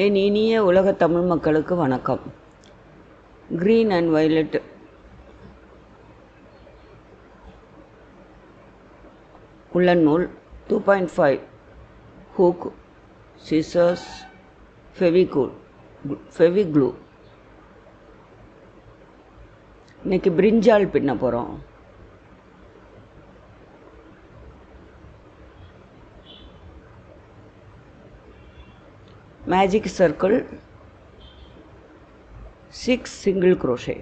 என் இனிய உலகத் தமிழ் மக்களுக்கு வணக்கம். க்ரீன் அண்ட் வயலட் உள்ளன் நூல் 2.5 ஹூக், சிசர்ஸ், ஃபெவிக்ளூ. இன்றைக்கி பிரிஞ்சால் பின்ன போகிறோம். Magic circle 6 single crochet.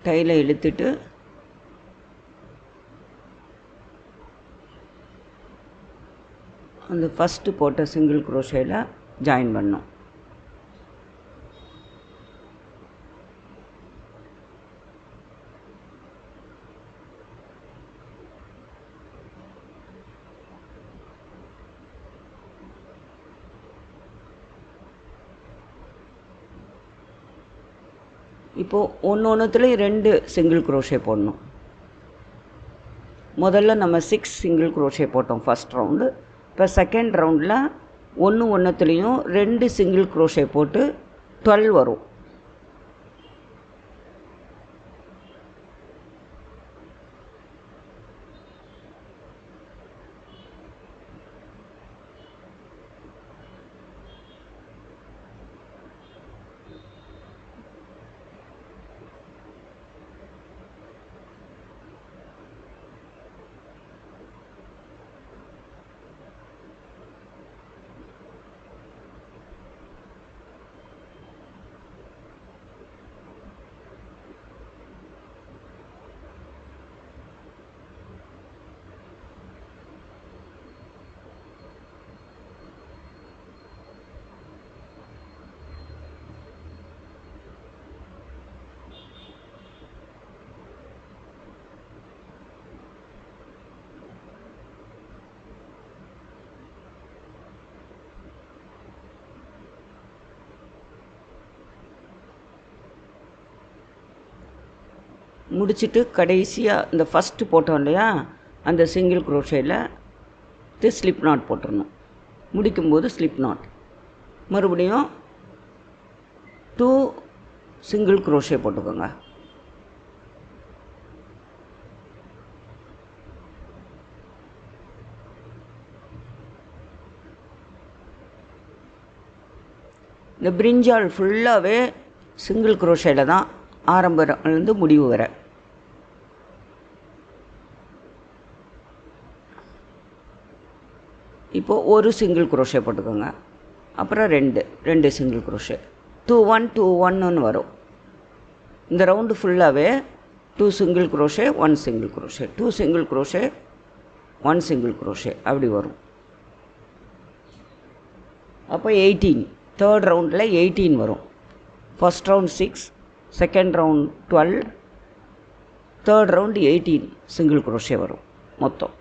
டைல இழுத்துட்டு அந்த ஃபஸ்ட்டு போட்ட சிங்கிள் crochetல ஜாயின் பண்ணோம். இப்போது ஒன்றுத்துலேயும் 2 சிங்கிள் crochet போடணும். முதல்ல நம்ம 6 சிங்கிள் crochet போட்டோம் ஃபஸ்ட் ரவுண்டு. இப்போ செகண்ட் ரவுண்டில் ஒன்றுத்துலேயும் 2 சிங்கிள் crochet போட்டு 12 வரும். முடிச்சுட்டு கடைசியாக இந்த ஃபஸ்ட்டு போட்டோம் இல்லையா, அந்த சிங்கிள் crochetல ஸ்லிப் நாட் போட்டுடணும். முடிக்கும்போது ஸ்லிப் நாட், மறுபடியும் 2 சிங்கிள் crochet போட்டுக்கோங்க. இந்த பிரிஞ்சால் ஃபுல்லாகவே சிங்கிள் crochetல தான் ஆரம்பத்துலேருந்து முடிவு வர. இப்போது ஒரு சிங்கிள் crochet போட்டுக்கோங்க. அப்புறம் 2 சிங்கிள் crochet 2 1 2 1ன்னு வரும். இந்த ரவுண்டு ஃபுல்லாகவே 2 single crochet 1 single crochet 2 single crochet 1 single crochet அப்படி வரும். அப்போ 18, தேர்ட் ரவுண்டில் 18 வரும். First round 6, second round 12, third round 18 single crochet வரும் மொத்தம்.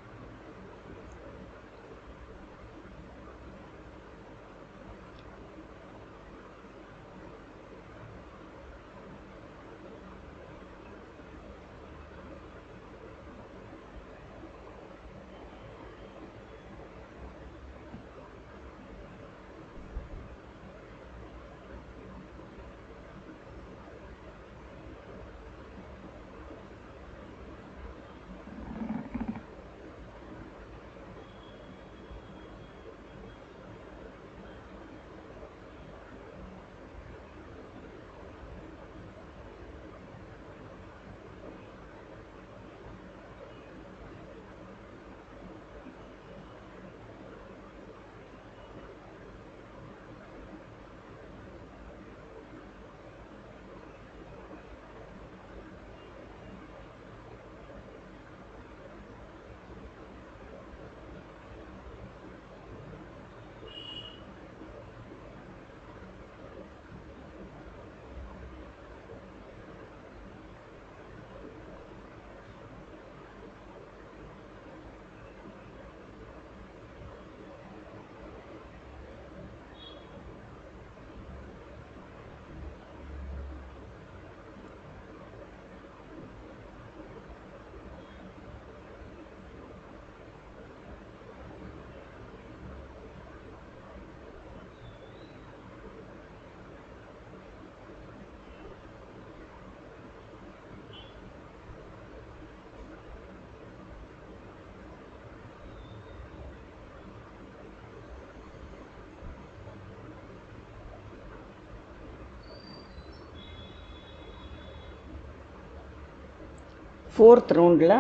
4th ரவுண்டில்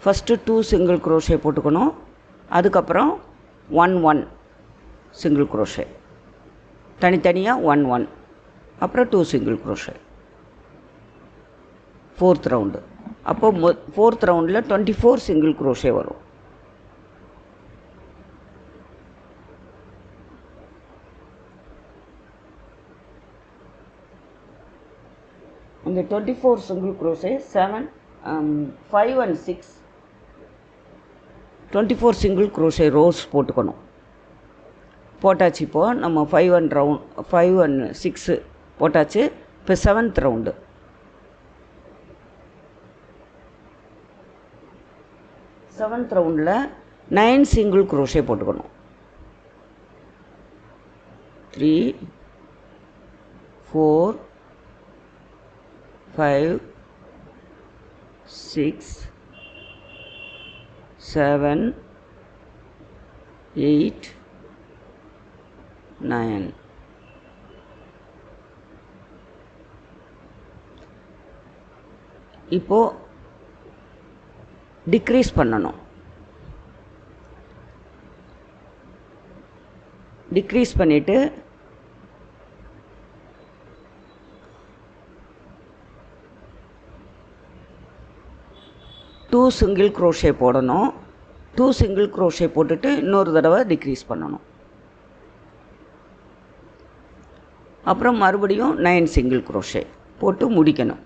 ஃபஸ்ட்டு 2 சிங்கிள் குரோஷே போட்டுக்கணும். அதுக்கப்புறம் 1 சிங்கிள் குரோஷே, தனித்தனியாக 1 அப்புறம் 2 சிங்கிள் குரோஷே 4th ரவுண்டு. அப்போது 4th ரவுண்டில் 24 சிங்கிள் குரோஷே வரும். இந்த 24 single crochet 5 and 6 24 single crochet rose போட்டுக்கணும். போட்டாச்சு. இப்போது நம்ம 5 and 6 போட்டாச்சு. இப்போ 7th ரவுண்டு. 7th ரவுண்டில் 9 சிங்கிள் குரோஷே போட்டுக்கணும். 3 4 5 6 7 8 9. இப்போது டிக்ரீஸ் பண்ணணும். டிக்ரீஸ் பண்ணிவிட்டு டூ சிங்கிள் குரோஷே போடணும். 2 சிங்கிள் குரோஷே போட்டுட்டு இன்னொரு தடவை டிக்ரீஸ் பண்ணணும். அப்புறம் மறுபடியும் 9 சிங்கிள் குரோஷே போட்டு முடிக்கணும்.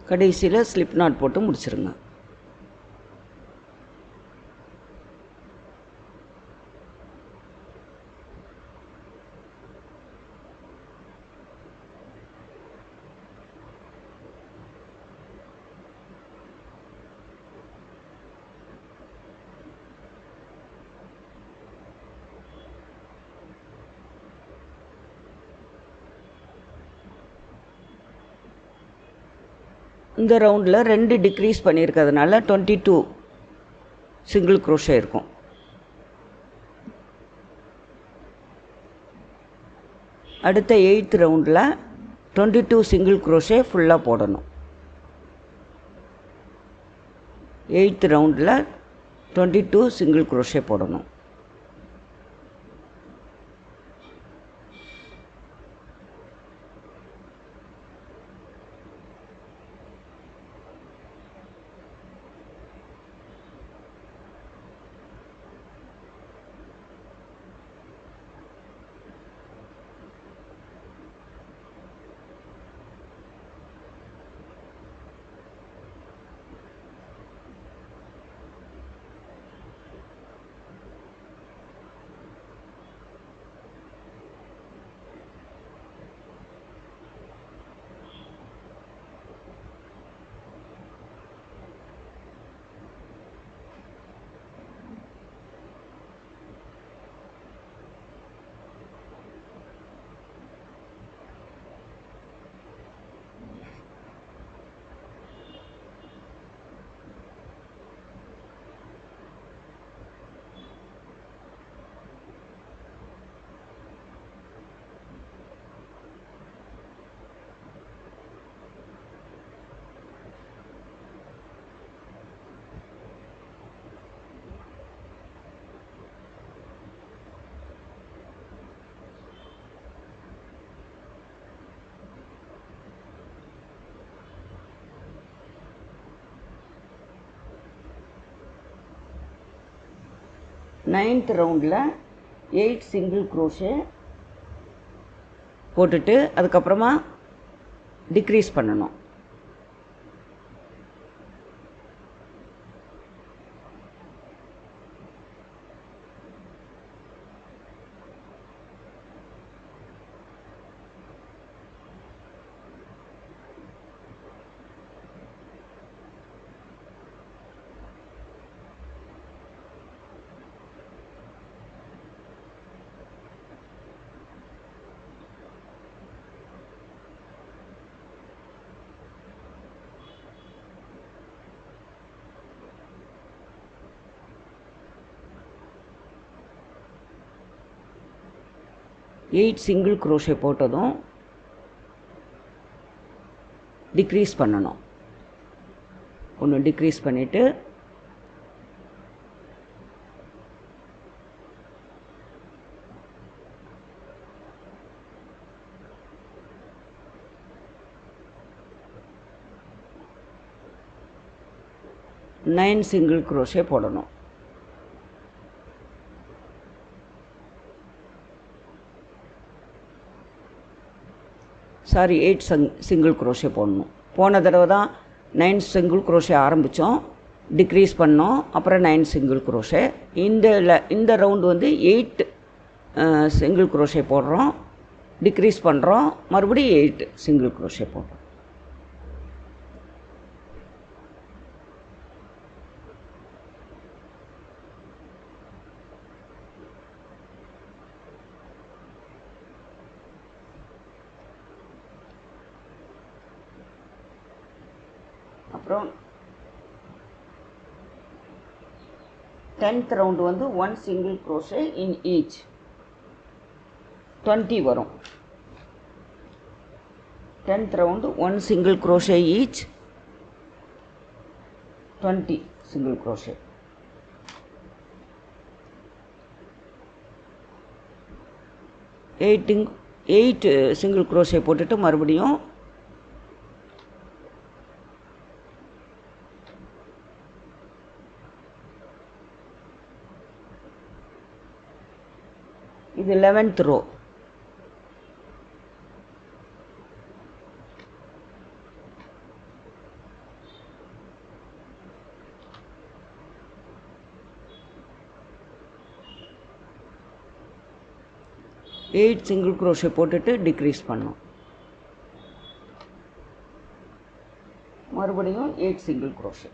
கடைசியில் ஸ்லிப் நாட் போட்டு முடிச்சிருங்க. இந்த ரவுண்டில் 2 டிக்ரீஸ் பண்ணியிருக்கிறதுனால 22 சிங்கிள் குரோஷே இருக்கும். அடுத்த 8th ரவுண்டில் 22 சிங்கிள் குரோஷே ஃபுல்லாக போடணும். 8th ரவுண்டில் 22 சிங்கிள் குரோஷே போடணும். நைன்த் ரவுண்டில் 8 சிங்கிள் க்ரோஷே போட்டுட்டு அதுக்கப்புறமா டிக்ரீஸ் பண்ணணும். 8 சிங்கிள் crochet போட்டதும் டிக்ரீஸ் பண்ணணும். ஒன்று டிக்ரீஸ் பண்ணிவிட்டு நைன் சிங்கிள் crochet போடணும். சாரி 8 சிங்கிள் crochet போடணும். போன தடவை தான் 9 சிங்கிள் crochet ஆரம்பித்தோம், டிக்ரீஸ் பண்ணோம், அப்புறம் 9 சிங்கிள் crochet. இந்த ரவுண்டு வந்து 8 சிங்கிள் crochet போடுறோம், டிக்ரீஸ் பண்ணுறோம், மறுபடியும் 8 சிங்கிள் crochet போடுறோம். அப்புறம் 10th ரவுண்டு வந்து 1 சிங்கிள் crochet இன் ஈச் 20 வரும். 10th round 1 single crochet each 20 single crochet. Eight single crochet போட்டுட்டு மறுபடியும் இது 11th row. Eight single crochet போட்டுட்டு டிக்ரீஸ் பண்ணோம், மறுபடியும் 8 சிங்கிள் crochet.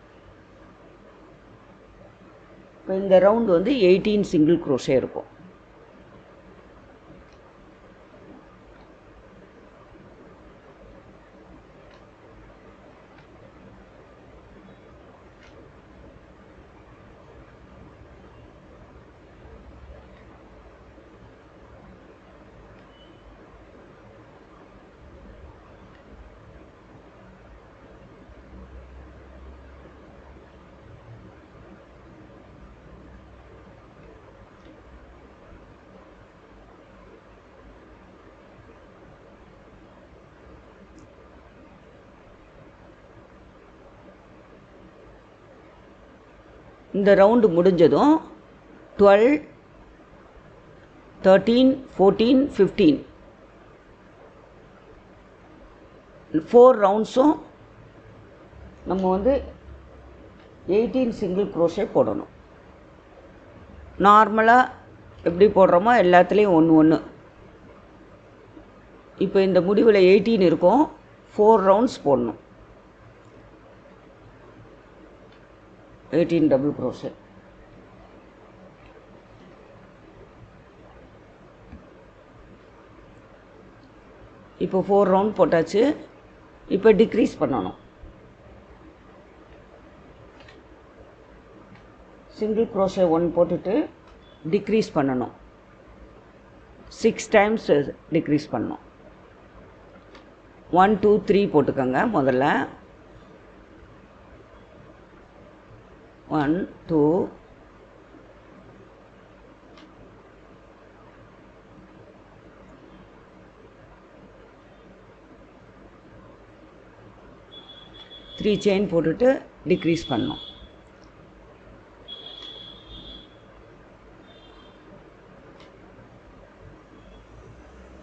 இப்போ இந்த ரவுண்டு வந்து 18 சிங்கிள் crochet இருக்கும். இந்த ரவுண்டு முடிஞ்சதும் 12, 13, 14, 15 4 ரவுண்ட்ஸும் நம்ம வந்து 18 சிங்கிள் crochet போடணும். நார்மலாக எப்படி போடுறோமோ எல்லாத்துலேயும் ஒன்று. இப்போ இந்த முடிவில் 18 இருக்கும், 4 ரவுண்ட்ஸ் போடணும். 18 டபுள் crochet. இப்போ 4 ரவுண்ட் போட்டாச்சு. இப்போ டிக்ரீஸ் பண்ணணும். சிங்கிள் crochet 1 போட்டுட்டு டிக்ரீஸ் பண்ணணும். 6 டைம்ஸ் டிக்ரீஸ் பண்ணணும். 1 2 3 போட்டுக்கோங்க. முதல்ல 1 2 3 செயின் போட்டுட்டு டிக்ரீஸ் பண்ணணும்.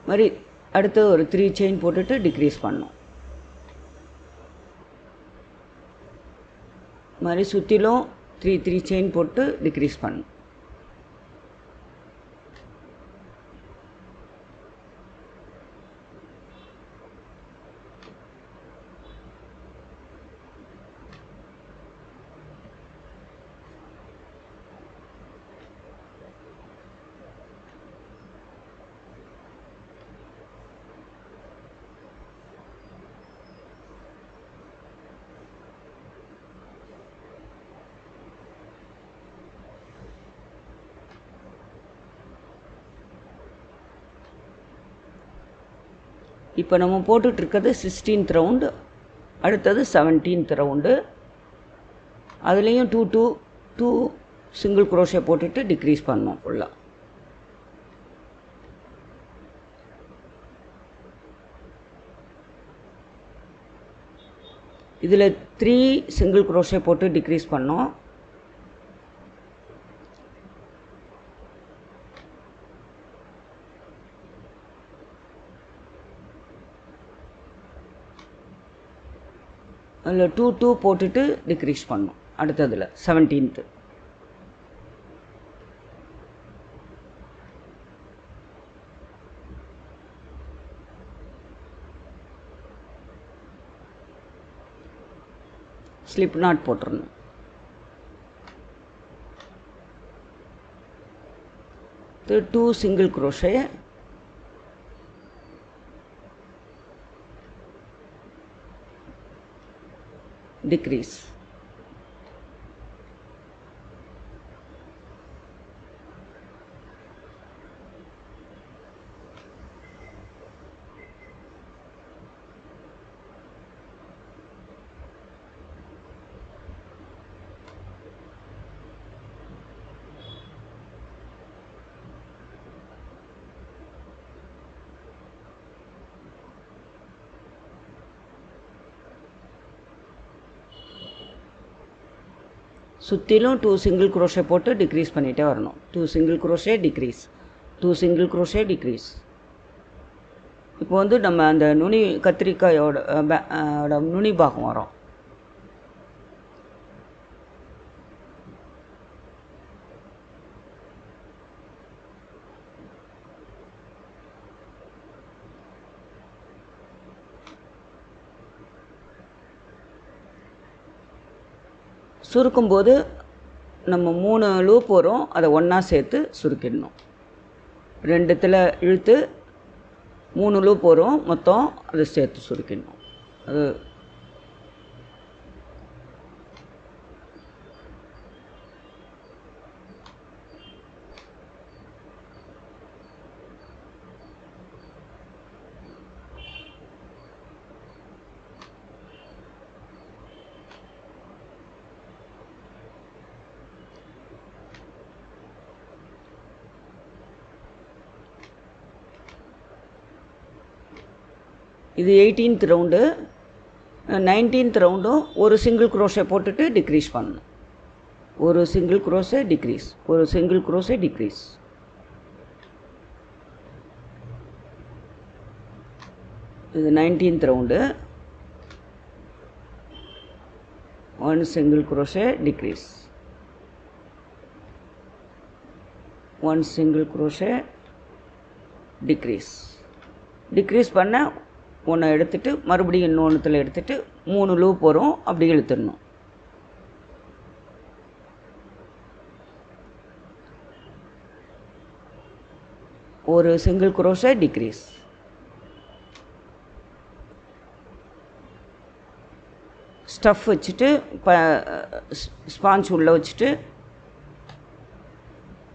மாதிரி அடுத்து ஒரு 3 செயின் போட்டுட்டு டிக்ரீஸ் பண்ணணும். மாதிரி சுற்றிலும் 3 செயின் போட்டு டிக்ரீஸ் பண்ணணும். இப்போ நம்ம போட்டுட்ருக்கிறது 16th ரவுண்டு, அடுத்தது 17th ரவுண்டு. அதுலேயும் 2 சிங்கிள் குரோஷே போட்டுட்டு டிக்ரீஸ் பண்ணோம் ஃபுல்லாக. இதில் 3 சிங்கிள் குரோஷே போட்டு டிக்ரீஸ் பண்ணோம். அதில் 2 போட்டுட்டு டிக்ரீஸ் பண்ணோம். அடுத்ததில் 17th. ஸ்லிப் நாட் போட்டுருணும். இது 2 சிங்கிள் குரோஷே, டிக்ரீஸ். சுற்றிலும் 2 சிங்கிள் குரோஷே போட்டு டிக்ரீஸ் பண்ணிகிட்டே வரணும். 2 single crochet decrease, 2 single crochet decrease. இப்போ வந்து நம்ம அந்த நுனி கத்திரிக்காயோட நுனி பாகம் வரும். சுருக்கும்போது நம்ம 3 லூப் வரும், அதை ஒன்றா சேர்த்து சுருக்கிடணும். 2த்தில் இழுத்து 3 லூப் வரும் மொத்தம், அதை சேர்த்து சுருக்கிடணும். அது இது 18th ரவுண்டு. 19th ரவுண்டும் ஒரு சிங்கிள் குரோஷே போட்டுட்டு டிக்ரீஸ் பண்ணணும். ஒரு சிங்கிள் குரோஷே டிக்ரீஸ், ஒரு சிங்கிள் குரோஷே டிக்ரீஸ். இது 19th round. 1 single crochet decrease, 1 single crochet decrease. Decrease பண்ண ஒன்று எடுத்துகிட்டு மறுபடியும் இன்னொன்றுத்தில் எடுத்துகிட்டு 3 லூப் வரும், அப்படி இழுத்துடணும். ஒரு சிங்கிள் குரோஷே டிக்ரீஸ். ஸ்டஃப் வச்சுட்டு ஸ்பாஞ்ச் உள்ளே வச்சுட்டு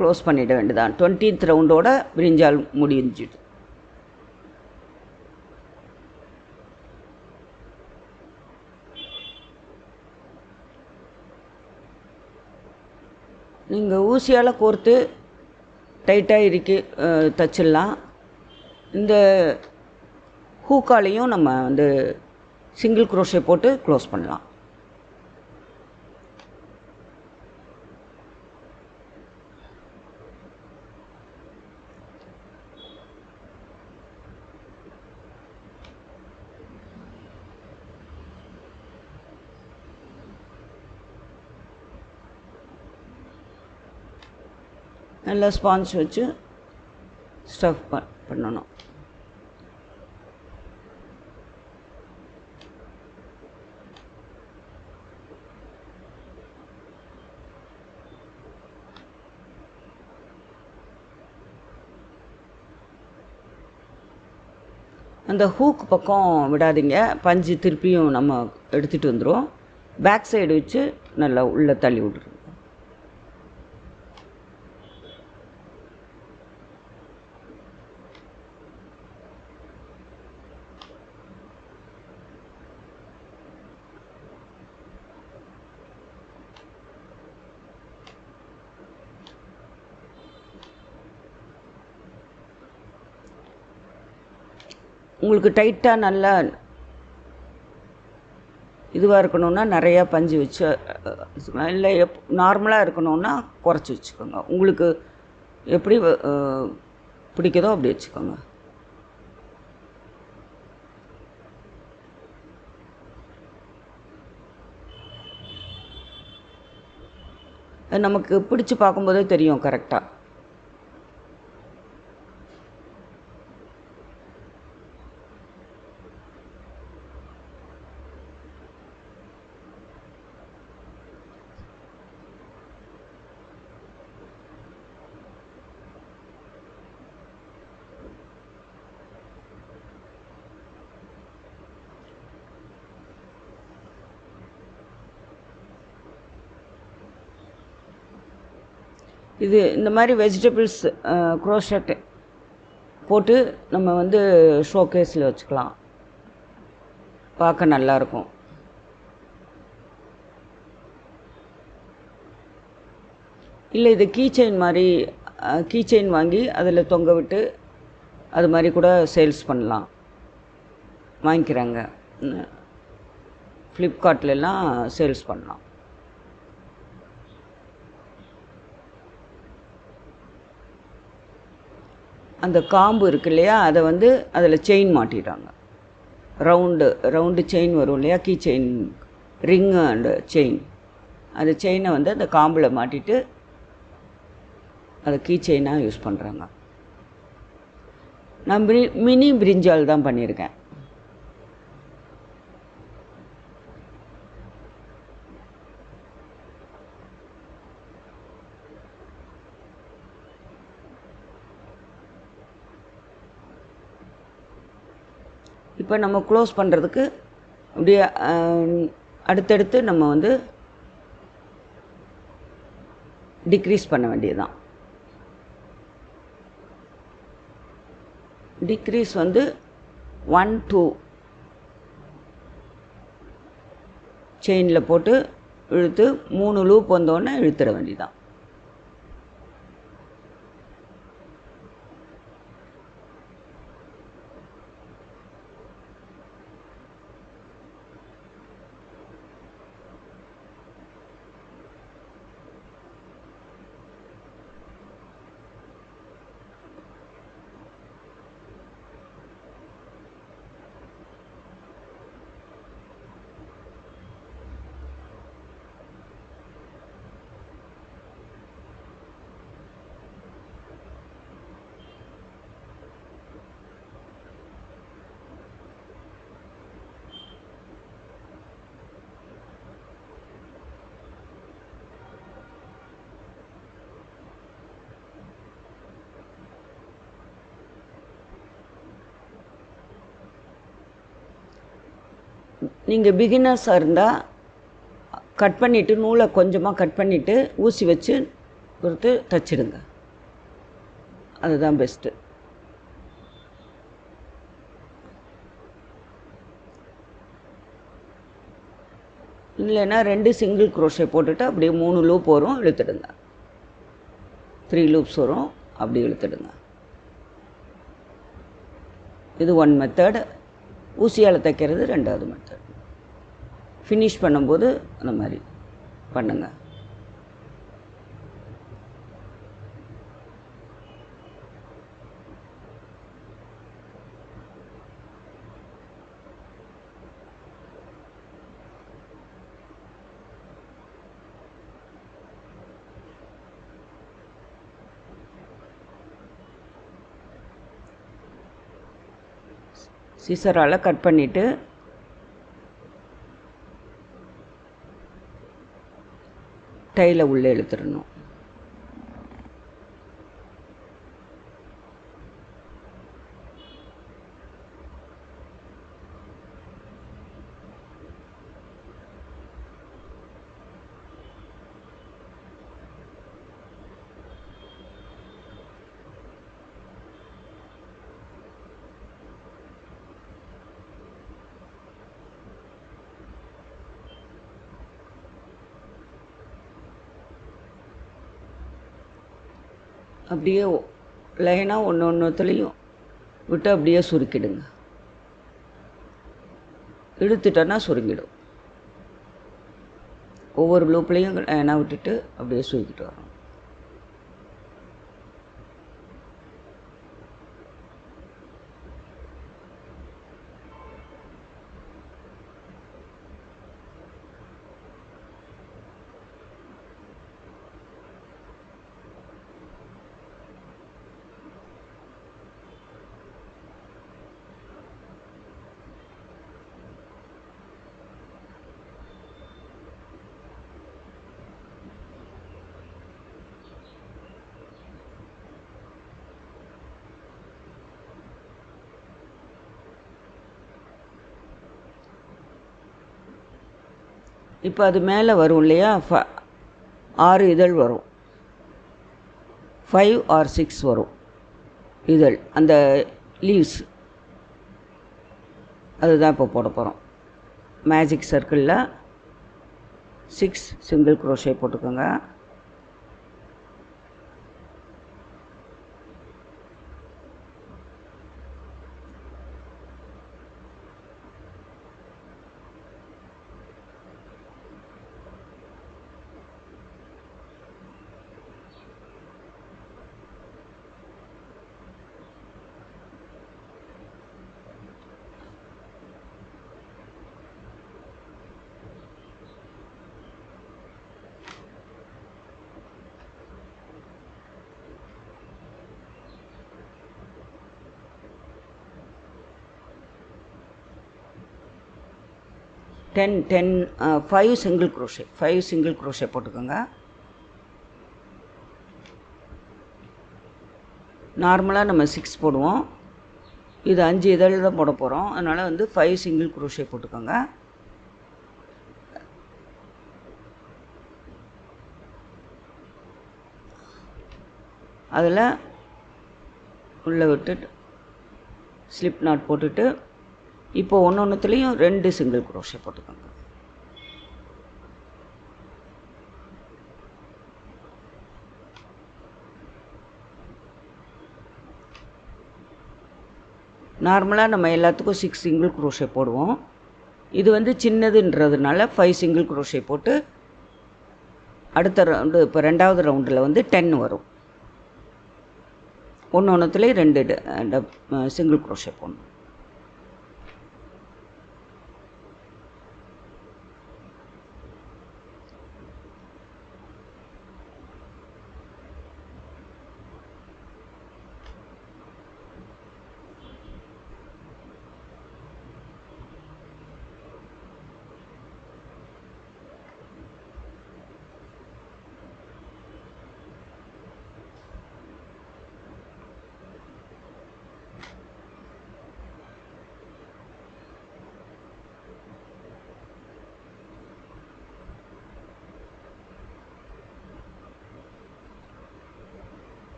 க்ளோஸ் பண்ணிட வேண்டியதான். 20th ரவுண்டோட பிரிஞ்சால் முடிஞ்சிட்டு. நீங்கள் ஊசியால் கோர்த்து டைட்டாக இறுக்கி தச்சிடலாம். இந்த ஹூக்காலையும் நம்ம வந்து சிங்கிள் குரோஷே போட்டு க்ளோஸ் பண்ணலாம். நல்லா ஸ்பாஞ்ச் வச்சு ஸ்டஃப் பண்ணணும். அந்த ஹூக் பக்கம் விடாதீங்க, பஞ்சு திருப்பியும் நம்ம எடுத்துகிட்டு வந்துடும். பேக் சைடு வச்சு நல்லா உள்ளே தள்ளி விட்ருங்க. உங்களுக்கு டைட்டாக நல்லா இதுவாக இருக்கணுன்னா நிறையா பஞ்சு வச்சு இல்லை நார்மலாக இருக்கணுன்னா குறைச்சி வச்சுக்கோங்க. உங்களுக்கு எப்படி பிடிக்குதோ அப்படி வச்சுக்கோங்க. நமக்கு பிடிச்சி பார்க்கும்போதே தெரியும் கரெக்டாக. இது இந்த மாதிரி வெஜிடபிள்ஸ் க்ரோஷெட் போட்டு நம்ம வந்து ஷோகேஸில் வச்சுக்கலாம். பார்க்க நல்லாயிருக்கும். இல்லை இது கீ செயின் வாங்கி அதில் தொங்க விட்டு அது மாதிரி கூட சேல்ஸ் பண்ணலாம். வாங்கிக்கிறாங்க, ஃப்ளிப்கார்ட்லலாம் சேல்ஸ் பண்ணலாம். அந்த காம்பு இருக்கு இல்லையா, அதை வந்து அதில் செயின் மாட்டிடுறாங்க. ரவுண்டு செயின் வரும் இல்லையா, key chain, ring and chain. அந்த செயினை வந்து அந்த காம்பில் மாட்டிட்டு அதை கீ செயினாக யூஸ் பண்ணுறாங்க. நான் மினி பிரிஞ்சால் தான் பண்ணியிருக்கேன். இப்போ நம்ம க்ளோஸ் பண்ணுறதுக்கு அப்படியே அடுத்தடுத்து நம்ம வந்து டிக்ரீஸ் பண்ண வேண்டியதுதான். டிக்ரீஸ் வந்து 1 2 செயினில் போட்டு இழுத்து 3 லூப் வந்தோடனே இழுத்துட வேண்டியதான். நீங்கள் பிகினர்ஸாக இருந்தால் கட் பண்ணிவிட்டு நூலை கொஞ்சமாக கட் பண்ணிவிட்டு ஊசி வச்சு கொடுத்து தைச்சிடுங்க. அதுதான் பெஸ்ட்டு. இல்லைன்னா 2 சிங்கிள் குரோஷே போட்டுட்டு அப்படியே 3 லூப் வரும், இழுத்துடுங்க. 3 லூப்ஸ் வரும், அப்படி இழுத்துடுங்க. இது 1 மெத்தட். ஊசியால் தைக்கிறது 2வது மெத்தட். ஃபினிஷ் பண்ணும்போது அந்த மாதிரி பண்ணுங்க. சிசரால் கட் பண்ணிவிட்டு டைல உள்ளே இழுத்துடணும். அப்படியே லைனாக ஒன்றுத்துலேயும் விட்டு அப்படியே சுருக்கிடுங்க. இழுத்துட்டோன்னா சுருங்கிடும். ஒவ்வொரு லூப்லேயும் என்ன விட்டுட்டு அப்படியே சுருக்கிட்டு வரோம். இப்போ அது மேலே வரும் இல்லையா, 6 இதழ் வரும், 5 or 6 வரும் இதழ், அந்த லீவ்ஸ். அதுதான் இப்போ போட போகிறோம். மேஜிக் சர்க்கிளில் 6 சிங்கிள் க்ரோஷே போட்டுக்கோங்க. ஃபைவ் சிங்கிள் க்ரோஷே போட்டுக்கோங்க. நார்மலாக நம்ம 6 போடுவோம், இது 5 இதழ் தான் போட போகிறோம். அதனால் வந்து 5 சிங்கிள் க்ரோஷே போட்டுக்கோங்க. அதில் உள்ளே விட்டுட்டு ஸ்லிப் நாட் போட்டுட்டு இப்போ ஒன்றுத்துலேயும் 2 சிங்கிள் க்ரோஷே போட்டுக்கோங்க. நார்மலாக நம்ம எல்லாத்துக்கும் 6 சிங்கிள் க்ரோஷே போடுவோம். இது வந்து சின்னதுன்றதுனால 5 சிங்கிள் க்ரோஷே போட்டு அடுத்த ரவுண்டு, இப்போ 2வது ரவுண்டில் வந்து 10 வரும். ஒன்றுத்துலேயும் 2 சிங்கிள் க்ரோஷே போடணும்.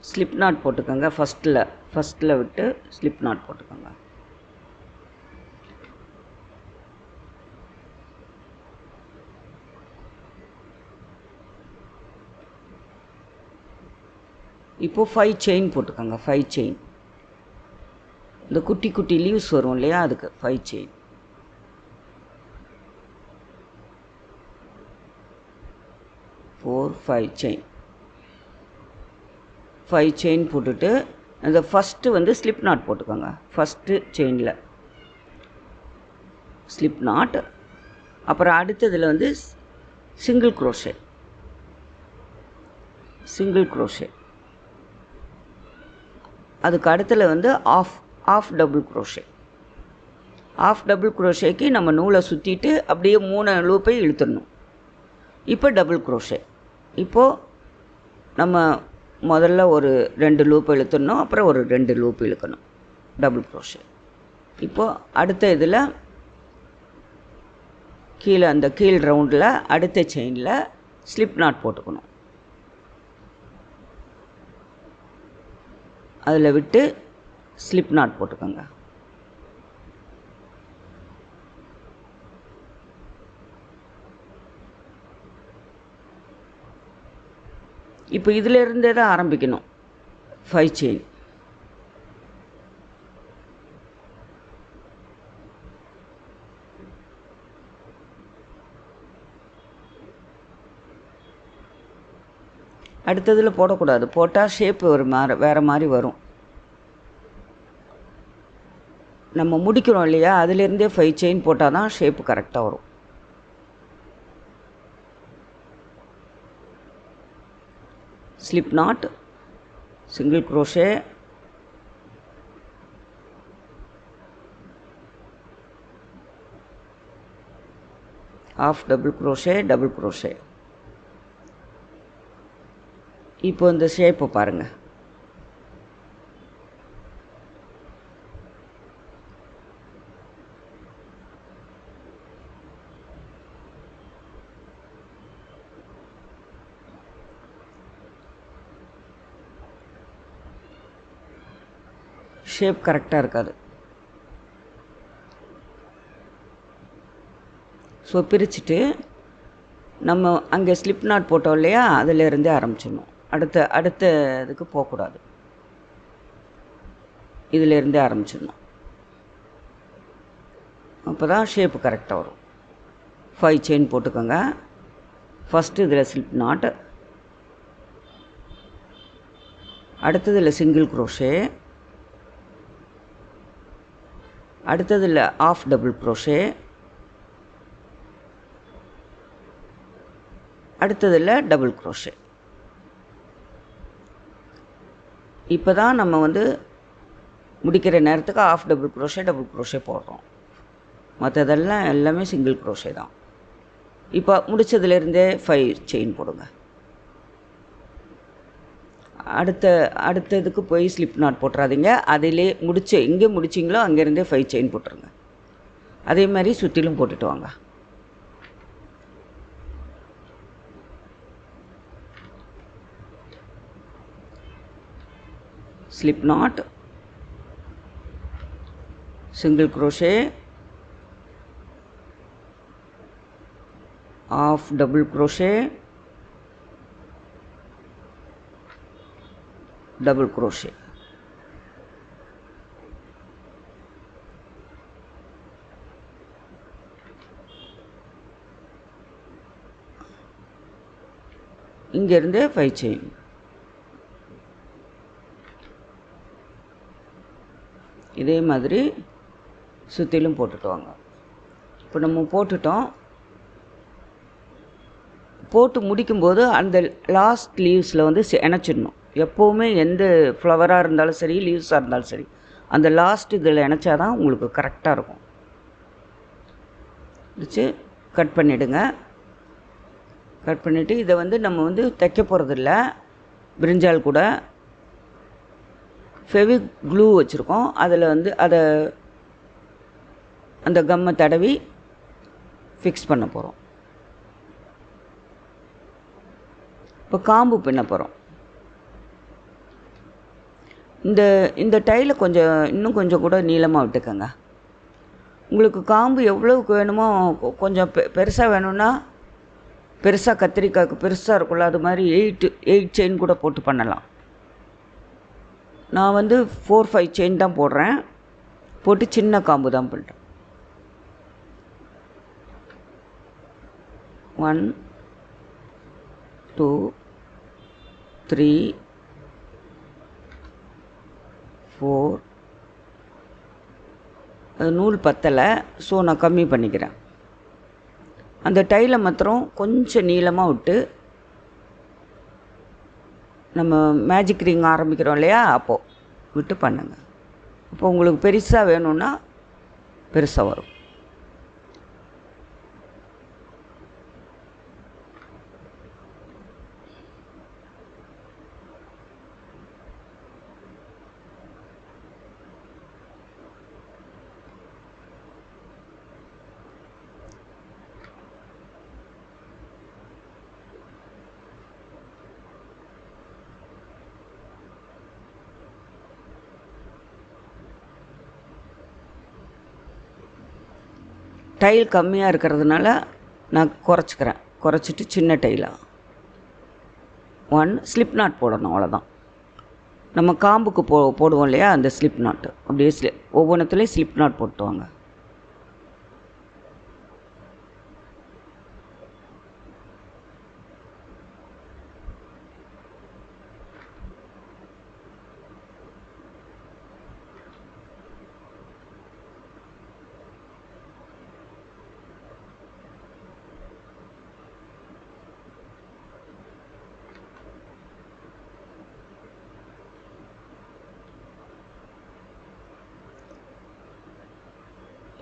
ஸ்லிப் நாட் போட்டுக்கோங்க. ஃபஸ்ட்டில் விட்டு ஸ்லிப் நாட் போட்டுக்கோங்க. இப்போது 5 செயின் போட்டுக்கோங்க. 5 செயின், இந்த குட்டி குட்டி லீவ்ஸ் வரும் இல்லையா, அதுக்கு 5 செயின். ஃபைவ் செயின் 5 செயின் போட்டுட்டு அந்த ஃபஸ்ட்டு வந்து ஸ்லிப் நாட் போட்டுக்கோங்க. ஃபஸ்ட்டு செயினில் ஸ்லிப் நாட், அப்புறம் அடுத்ததில் வந்து சிங்கிள் க்ரோஷே, அதுக்கு அடுத்ததில் வந்து ஆஃப் டபுள் க்ரோஷேக்கு நம்ம நூலை சுற்றிட்டு அப்படியே 3 லூப்பை இழுத்துடணும். இப்போ டபுள் க்ரோஷே. இப்போது நம்ம முதல்ல ஒரு 2 லூப் இழுத்துடணும், அப்புறம் ஒரு 2 லூப் இழுக்கணும், டபுள் க்ரோஷே. இப்போது அடுத்த இதில் கீழே அந்த கீழ் ரவுண்டில் அடுத்த செயினில் ஸ்லிப் நாட் போட்டுக்கணும். அதில் விட்டு ஸ்லிப் நாட் போட்டுக்கோங்க. இப்போ இதில் இருந்தே தான் ஆரம்பிக்கணும். 5 செயின், அடுத்ததில் போடக்கூடாது. போட்டால் ஷேப்பு ஒரு வேறு மாதிரி வரும். நம்ம முடிக்கிறோம் இல்லையா, அதிலேருந்தே 5 செயின் போட்டால் தான் ஷேப்பு கரெக்டாக வரும். Slip not, single crochet, half double crochet, double crochet. இப்போ இந்த ஷேப்பை பாருங்கள். ஷேப் கரெக்டாக இருக்காது. ஸோ பிரிச்சுட்டு நம்ம அங்கே ஸ்லிப் நாட் போட்டோம் இல்லையா, அதிலேருந்தே ஆரம்பிச்சிடணும். அடுத்த இதுக்கு போகக்கூடாது, இதிலேருந்தே ஆரம்பிச்சிடணும். அப்போ தான் ஷேப்பு கரெக்டாக வரும். 5 செயின் போட்டுக்கோங்க. ஃபஸ்ட்டு இதில் ஸ்லிப் நாட், அடுத்ததில் சிங்கிள் குரோஷே, அடுத்ததில் half double crochet, அடுத்ததில் டபுள் crochet. இப்போ தான் நம்ம வந்து முடிக்கிற நேரத்துக்கு half double crochet, double crochet போடுறோம். மற்றதெல்லாம் எல்லாமே சிங்கிள் crochet தான். இப்போ முடித்ததுலேருந்தே 5 செயின் போடுங்க. அடுத்ததுக்கு போய் ஸ்லிப் நாட் போட்டுறாதீங்க. அதிலே எங்கே முடிச்சிங்களோ அங்கேருந்தே 5 செயின் போட்டுருங்க. அதே மாதிரி சுற்றிலும் போட்டுட்டு வாங்க. Slip not, single crochet, half double crochet, double crochet. இங்கேருந்து 5 செயின். இதே மாதிரி சுற்றிலும் போட்டுட்டு வாங்க. இப்போ நம்ம போட்டுட்டோம். போட்டு முடிக்கும்போது அந்த லாஸ்ட் லீவ்ஸில் வந்து இணைச்சிடணும். எப்போவுமே எந்த ஃப்ளவராக இருந்தாலும் சரி, லீவ்ஸாக இருந்தாலும் சரி, அந்த லாஸ்ட் இதில் இணைச்சாதான் உங்களுக்கு கரெக்டாக இருக்கும். வச்சு கட் பண்ணிவிடுங்க. கட் பண்ணிவிட்டு இதை வந்து நம்ம வந்து தைக்க போகிறதில்ல. பிரிஞ்சால் கூட ஃபெவிக் க்ளூ வச்சுருக்கோம். அதில் வந்து அந்த கம்மை தடவி ஃபிக்ஸ் பண்ண போகிறோம். இப்போ காம்பு பின்ன போகிறோம். இந்த டைலை இன்னும் கொஞ்சம் கூட நீளமாக விட்டுக்கோங்க. உங்களுக்கு காம்பு எவ்வளவுக்கு வேணுமோ, கொஞ்சம் பெருசாக வேணும்னா பெருசாக, கத்திரிக்காய்க்கு பெருசாக இருக்கும்ல, அது மாதிரி 8 செயின் கூட போட்டு பண்ணலாம். நான் வந்து 4-5 செயின் தான் போடுறேன். போட்டு சின்ன காம்பு தான் பண்ணுறேன். 1 2 3 4. நூல் பத்தலை, ஸோ நான் கம்மி பண்ணிக்கிறேன். அந்த டைலை மாத்திரம் கொஞ்சம் நீளமாக விட்டு, நம்ம மேஜிக் ரிங் ஆரம்பிக்கிறோம் இல்லையா, அப்போது விட்டு பண்ணுங்க. அப்போ உங்களுக்கு பெருசாக வேணும்னா பெருசாக வரும். டைல் கம்மியாக இருக்கிறதுனால நான் குறைச்சிட்டு சின்ன டைலாக 1 ஸ்லிப் நாட் போடணும், அவ்வளோதான். நம்ம காம்புக்கு போடுவோம் இல்லையா, அந்த ஸ்லிப் நாட்டு அப்படியே ஒவ்வொன்றத்துலேயும் ஸ்லிப் நாட் போட்டுவாங்க.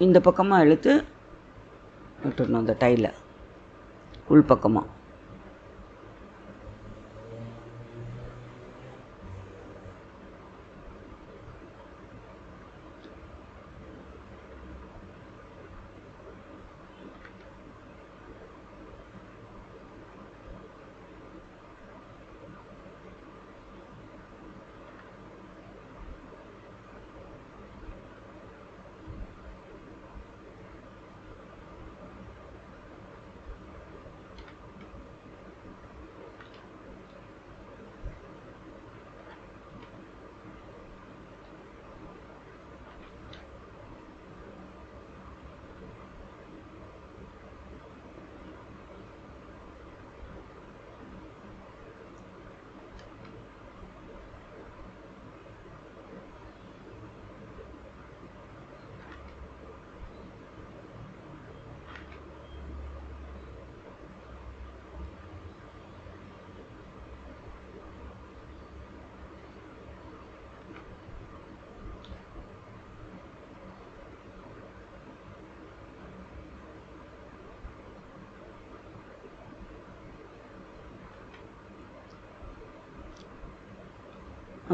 இந்த பக்கமாக இழுத்து விட்டுடணும், அந்த டைல உள் பக்கமாக.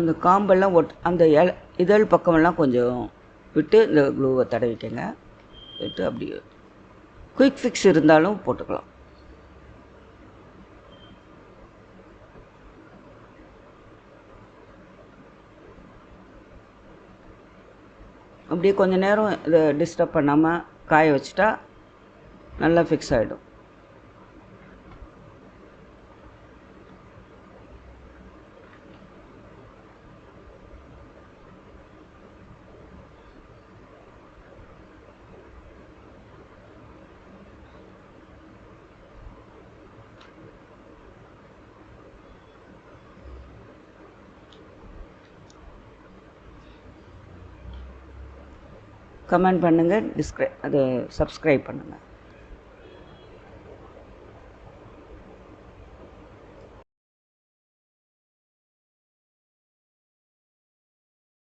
அந்த காம்பெல்லாம் அந்த இதழ் பக்கமெல்லாம் கொஞ்சம் விட்டு இந்த க்ளூவை தடவிக்கங்க. விட்டு அப்படியே குயிக் ஃபிக்ஸ் இருந்தாலும் போட்டுக்கலாம். அப்படியே கொஞ்சம் நேரம் இதை டிஸ்டர்ப் பண்ணாமல் காய வச்சுட்டா நல்லா ஃபிக்ஸ் ஆகிடும். கமெண்ட் பண்ணுங்கள், அது சப்ஸ்கிரைப் பண்ணுங்கள்.